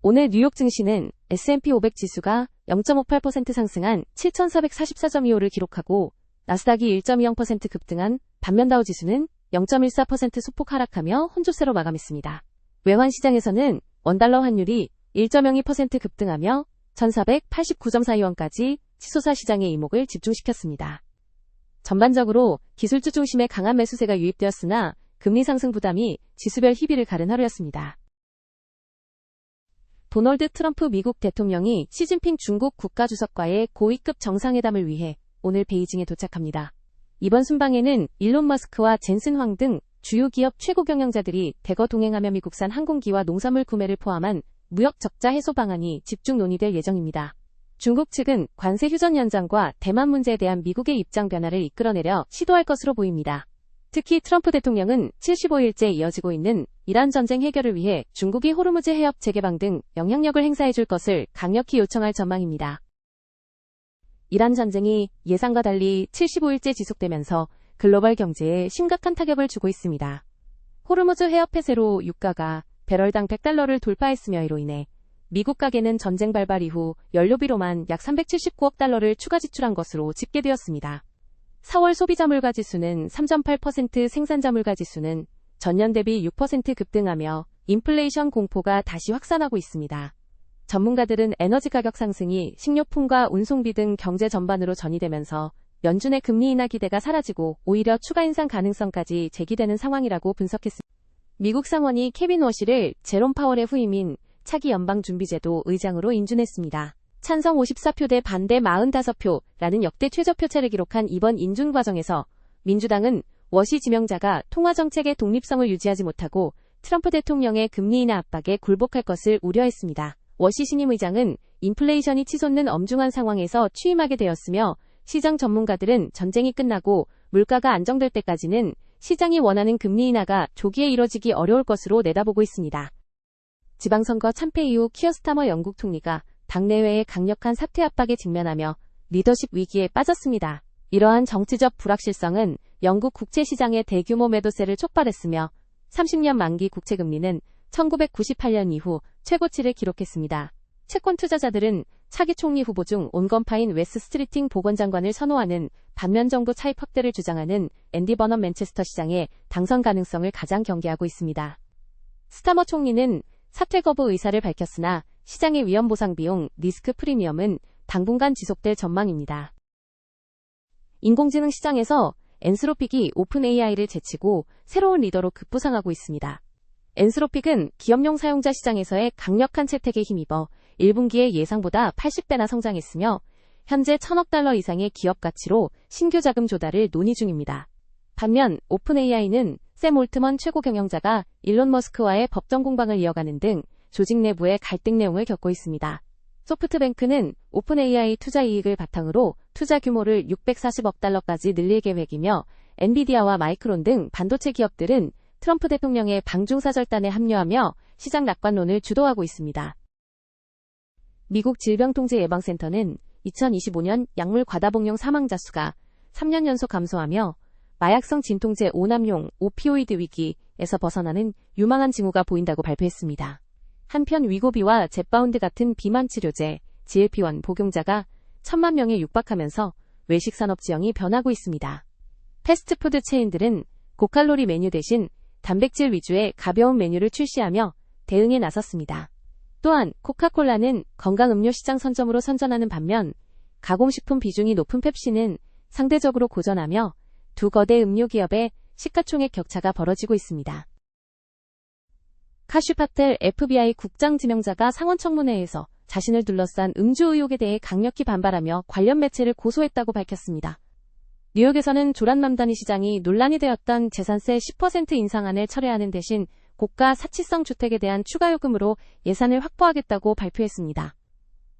오늘 뉴욕 증시는 S&P 500 지수가 0.58% 상승한 7,444.25를 기록하고 나스닥이 1.20% 급등한 반면 다우 지수는 0.14% 소폭 하락하며 혼조세로 마감했습니다. 외환 시장에서는 원달러 환율이 1.02% 급등하며 1,489.42원까지 치솟아 시장의 이목을 집중시켰습니다. 전반적으로 기술주 중심의 강한 매수세가 유입되었으나 금리 상승 부담이 지수별 희비를 가른 하루였습니다. 도널드 트럼프 미국 대통령이 시진핑 중국 국가주석과의 고위급 정상회담을 위해 오늘 베이징에 도착합니다. 이번 순방에는 일론 머스크와 젠슨 황 등 주요 기업 최고 경영자들이 대거 동행하며 미국산 항공기와 농산물 구매를 포함한 무역 적자 해소 방안이 집중 논의될 예정입니다. 중국 측은 관세 휴전 연장과 대만 문제에 대한 미국의 입장 변화를 이끌어내려 시도할 것으로 보입니다. 특히 트럼프 대통령은 75일째 이어지고 있는 이란 전쟁 해결을 위해 중국이 호르무즈 해협 재개방 등 영향력을 행사해줄 것을 강력히 요청할 전망입니다. 이란 전쟁이 예상과 달리 75일째 지속되면서 글로벌 경제에 심각한 타격을 주고 있습니다. 호르무즈 해협 폐쇄로 유가가 배럴당 $100를 돌파했으며 이로 인해 미국 가계는 전쟁 발발 이후 연료비로만 약 $379억 추가 지출한 것으로 집계되었습니다. 4월 소비자 물가 지수는 3.8%, 생산자 물가 지수는 전년 대비 6% 급등하며 인플레이션 공포가 다시 확산하고 있습니다. 전문가들은 에너지 가격 상승이 식료품과 운송비 등 경제 전반으로 전이되면서 연준의 금리 인하 기대가 사라지고 오히려 추가 인상 가능성까지 제기되는 상황이라고 분석했습니다. 미국 상원이 케빈 워시를 제롬 파월의 후임인 차기 연방준비제도 의장으로 인준했습니다. 찬성 54표 대 반대 45표라는 역대 최저표차를 기록한 이번 인준 과정에서 민주당은 워시 지명자가 통화정책의 독립성을 유지하지 못하고 트럼프 대통령의 금리 인하 압박에 굴복할 것을 우려했습니다. 워시 신임 의장은 인플레이션이 치솟는 엄중한 상황에서 취임하게 되었으며 시장 전문가들은 전쟁이 끝나고 물가가 안정될 때까지는 시장이 원하는 금리 인하가 조기에 이뤄지기 어려울 것으로 내다보고 있습니다. 지방선거 참패 이후 키어 스타머 영국 총리가 당내외의 강력한 사퇴 압박에 직면하며 리더십 위기에 빠졌습니다. 이러한 정치적 불확실성은 영국 국채시장의 대규모 매도세를 촉발했으며 30년 만기 국채금리는 1998년 이후 최고치를 기록했습니다. 채권 투자자들은 차기 총리 후보 중 온건파인 웨스 스트리팅 보건장관을 선호하는 반면 정부 차입 확대를 주장하는 앤디 버넘 맨체스터 시장의 당선 가능성을 가장 경계하고 있습니다. 스타머 총리는 사퇴 거부 의사를 밝혔으나 시장의 위험 보상 비용 리스크 프리미엄은 당분간 지속될 전망입니다. 인공지능 시장에서 엔스로픽이 오픈 AI를 제치고 새로운 리더로 급부상하고 있습니다. 엔스로픽은 기업용 사용자 시장에서의 강력한 채택에 힘입어 1분기에 예상보다 80배나 성장했으며 현재 $1,000억 이상의 기업 가치로 신규 자금 조달을 논의 중입니다. 반면 오픈 AI는 샘 올트먼 최고 경영자가 일론 머스크와의 법정 공방을 이어가는 등 조직 내부의 갈등 내용을 겪고 있습니다. 소프트뱅크는 오픈 AI 투자 이익을 바탕으로 투자 규모를 $640억 늘릴 계획이며 엔비디아와 마이크론 등 반도체 기업들은 트럼프 대통령의 방중사절단에 합류하며 시장 낙관론을 주도하고 있습니다. 미국 질병통제예방센터는 2025년 약물 과다복용 사망자 수가 3년 연속 감소하며 마약성 진통제 오남용 오피오이드 위기에서 벗어나는 유망한 징후가 보인다고 발표했습니다. 한편 위고비와 젯바운드 같은 비만 치료제, GLP-1 복용자가 1,000만 명에 육박하면서 외식 산업 지형이 변하고 있습니다. 패스트푸드 체인들은 고칼로리 메뉴 대신 단백질 위주의 가벼운 메뉴를 출시하며 대응에 나섰습니다. 또한 코카콜라는 건강음료 시장 선점으로 선전하는 반면 가공식품 비중이 높은 펩시는 상대적으로 고전하며 두 거대 음료 기업의 시가총액 격차가 벌어지고 있습니다. 카슈 파텔 FBI 국장 지명자가 상원청문회에서 자신을 둘러싼 음주 의혹에 대해 강력히 반발하며 관련 매체를 고소했다고 밝혔습니다. 뉴욕에서는 조란 맘다니 시장이 논란이 되었던 재산세 10% 인상안을 철회하는 대신 고가 사치성 주택에 대한 추가 요금으로 예산을 확보하겠다고 발표했습니다.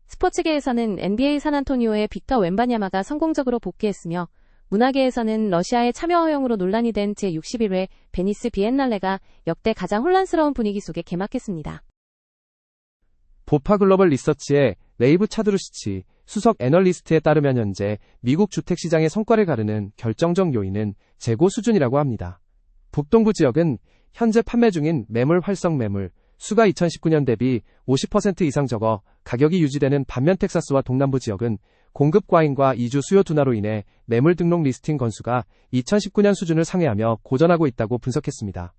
스포츠계에서는 NBA 산안토니오의 빅터 웬바냐마가 성공적으로 복귀했으며 문화계에서는 러시아의 참여 허용으로 논란이 된 제61회 베니스 비엔날레가 역대 가장 혼란스러운 분위기 속에 개막했습니다. 보파 글로벌 리서치의 레이브 차드루시치 수석 애널리스트에 따르면 현재 미국 주택시장의 성과를 가르는 결정적 요인은 재고 수준이라고 합니다. 북동부 지역은 현재 판매 중인 매물 활성 매물, 수가 2019년 대비 50% 이상 적어 가격이 유지되는 반면 텍사스와 동남부 지역은 공급 과잉과 이주 수요 둔화로 인해 매물 등록 리스팅 건수가 2019년 수준을 상회하며 고전하고 있다고 분석했습니다.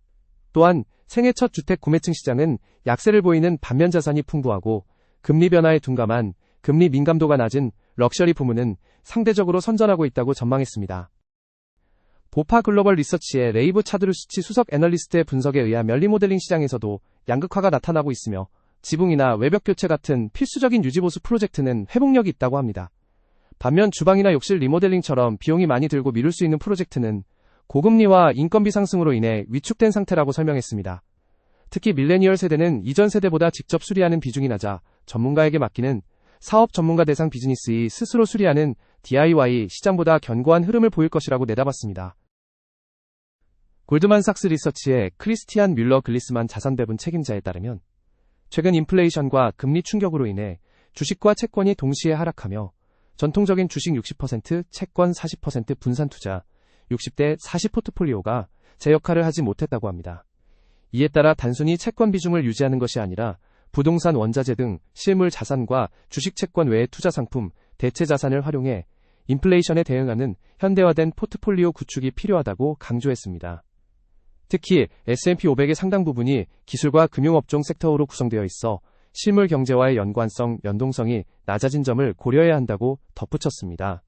또한 생애 첫 주택 구매층 시장은 약세를 보이는 반면 자산이 풍부하고 금리 변화에 둔감한 금리 민감도가 낮은 럭셔리 부문은 상대적으로 선전하고 있다고 전망했습니다. 보파 글로벌 리서치의 레이브 차드루시치 수석 애널리스트의 분석에 의하면 리모델링 시장에서도 양극화가 나타나고 있으며 지붕이나 외벽 교체 같은 필수적인 유지보수 프로젝트는 회복력이 있다고 합니다. 반면 주방이나 욕실 리모델링처럼 비용이 많이 들고 미룰 수 있는 프로젝트는 고금리와 인건비 상승으로 인해 위축된 상태라고 설명했습니다. 특히 밀레니얼 세대는 이전 세대보다 직접 수리하는 비중이 낮아 전문가에게 맡기는 사업 전문가 대상 비즈니스이 스스로 수리하는 DIY 시장보다 견고한 흐름을 보일 것이라고 내다봤습니다. 골드만삭스 리서치의 크리스티안 뮬러 글리스만 자산배분 책임자에 따르면 최근 인플레이션과 금리 충격으로 인해 주식과 채권이 동시에 하락하며 전통적인 주식 60%, 채권 40% 분산 투자, 60대 40 포트폴리오가 제 역할을 하지 못했다고 합니다. 이에 따라 단순히 채권 비중을 유지하는 것이 아니라 부동산 원자재 등 실물 자산과 주식 채권 외의 투자 상품, 대체 자산을 활용해 인플레이션에 대응하는 현대화된 포트폴리오 구축이 필요하다고 강조했습니다. 특히 S&P 500의 상당 부분이 기술과 금융업종 섹터로 구성되어 있어 실물 경제와의 연관성, 연동성이 낮아진 점을 고려해야 한다고 덧붙였습니다.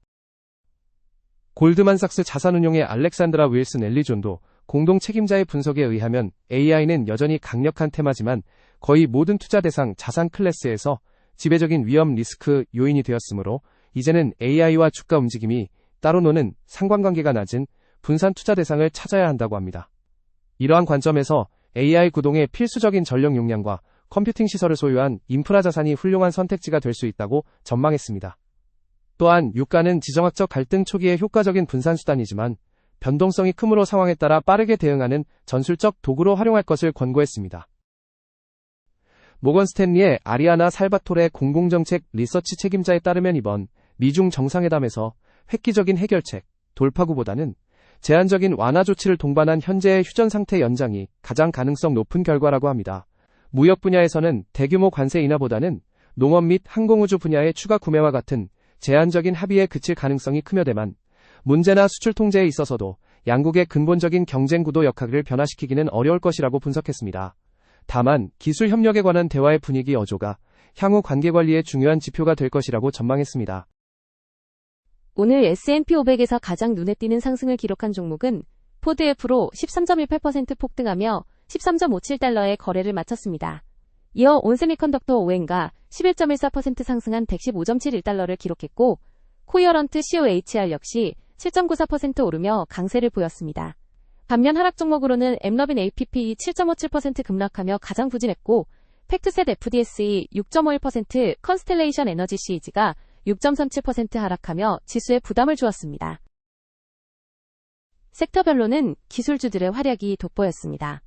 골드만삭스 자산운용의 알렉산드라 윌슨 엘리존도 공동 책임자의 분석에 의하면 AI는 여전히 강력한 테마지만 거의 모든 투자 대상 자산 클래스에서 지배적인 위험 리스크 요인이 되었으므로 이제는 AI와 주가 움직임이 따로 노는 상관관계가 낮은 분산 투자 대상을 찾아야 한다고 합니다. 이러한 관점에서 AI 구동의 필수적인 전력 용량과 컴퓨팅 시설을 소유한 인프라 자산이 훌륭한 선택지가 될 수 있다고 전망했습니다. 또한 유가는 지정학적 갈등 초기에 효과적인 분산 수단이지만 변동성이 크므로 상황에 따라 빠르게 대응하는 전술적 도구로 활용할 것을 권고했습니다. 모건 스탠리의 아리아나 살바토레 공공정책 리서치 책임자에 따르면 이번 미중 정상회담에서 획기적인 해결책, 돌파구보다는 제한적인 완화 조치를 동반한 현재의 휴전 상태 연장이 가장 가능성 높은 결과라고 합니다. 무역 분야에서는 대규모 관세 인하보다는 농업 및 항공우주 분야의 추가 구매와 같은 제한적인 합의에 그칠 가능성이 크며대만 문제나 수출 통제에 있어서도 양국의 근본적인 경쟁 구도 역학을 변화시키기는 어려울 것이라고 분석했습니다. 다만 기술 협력에 관한 대화의 분위기 어조가 향후 관계 관리의 중요한 지표가 될 것이라고 전망했습니다. 오늘 S&P 500에서 가장 눈에 띄는 상승을 기록한 종목은 포드F로 13.18% 폭등하며 13.57달러의 거래를 마쳤습니다. 이어 온세미컨덕터 ON가 11.14% 상승한 115.71달러를 기록했고 코이어런트 COHR 역시 7.94% 오르며 강세를 보였습니다. 반면 하락 종목으로는 엠러빈 APP 7.57% 급락하며 가장 부진했고 팩트셋 FDSE 6.51%, 컨스텔레이션 에너지 CEG가 6.37% 하락하며 지수에 부담을 주었습니다. 섹터별로는 기술주들의 활약이 돋보였습니다.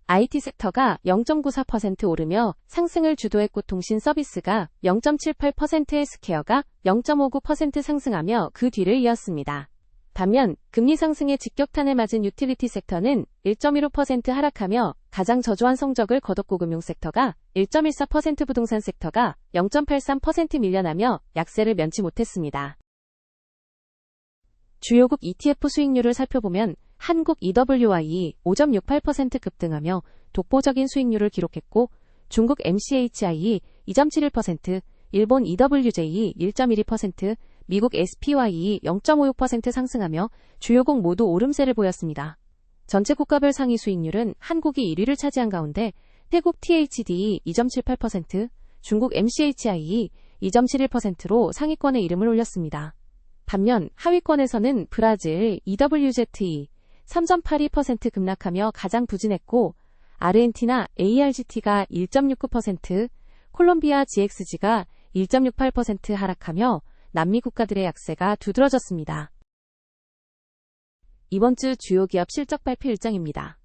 IT 섹터가 0.94% 오르며 상승을 주도했고 통신 서비스가 0.78%, 헬스케어가 0.59% 상승하며 그 뒤를 이었습니다. 반면 금리 상승의 직격탄을 맞은 유틸리티 섹터는 1.15% 하락하며 가장 저조한 성적을 거뒀고 금융 섹터가 1.14%, 부동산 섹터가 0.83% 밀려나며 약세를 면치 못했습니다. 주요국 ETF 수익률을 살펴보면 한국 EWI 5.68% 급등하며 독보적인 수익률을 기록했고 중국 MCHI 2.71%, 일본 EWJ 1.12%, 미국 SPY 0.56% 상승하며 주요국 모두 오름세를 보였습니다. 전체 국가별 상위 수익률은 한국이 1위를 차지한 가운데 태국 THD 2.78%, 중국 MCHI 2.71%로 상위권에 이름을 올렸습니다. 반면 하위권에서는 브라질 EWZE 3.82% 급락하며 가장 부진했고 아르헨티나 ARGT가 1.69%, 콜롬비아 GXG가 1.68% 하락하며 남미 국가들의 약세가 두드러졌습니다. 이번 주 주요 기업 실적 발표 일정입니다.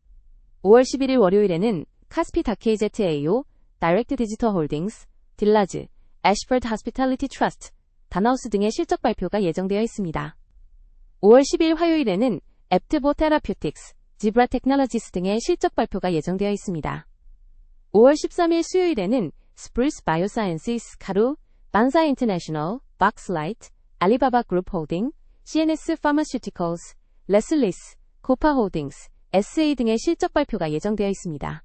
5월 11일 월요일에는 카스피 다케이제트 AO, 다이렉트 디지털 홀딩스, 딜라즈, 애쉬포드 호스피탈리티 트러스트, 다나우스 등의 실적 발표가 예정되어 있습니다. 5월 12일 화요일에는 앱트보 테라퓨틱스, 지브라 테크놀로지스 등의 실적 발표가 예정되어 있습니다. 5월 13일 수요일에는 스프루스 바이오사이언시스 가루, 반사 인터내셔널, 박스라이트, 알리바바 그룹 홀딩, CNS 파마슈티컬스, 레슬리스, 코파 홀딩스, SA 등의 실적 발표가 예정되어 있습니다.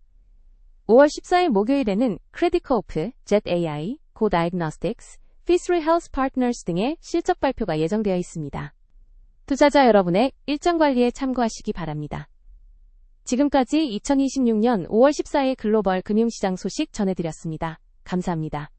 5월 14일 목요일에는 크레디코오프, 젯AI, 고다이그노스틱스, 피스리 헬스 파트너스 등의 실적 발표가 예정되어 있습니다. 투자자 여러분의 일정 관리에 참고하시기 바랍니다. 지금까지 2026년 5월 14일 글로벌 금융시장 소식 전해드렸습니다. 감사합니다.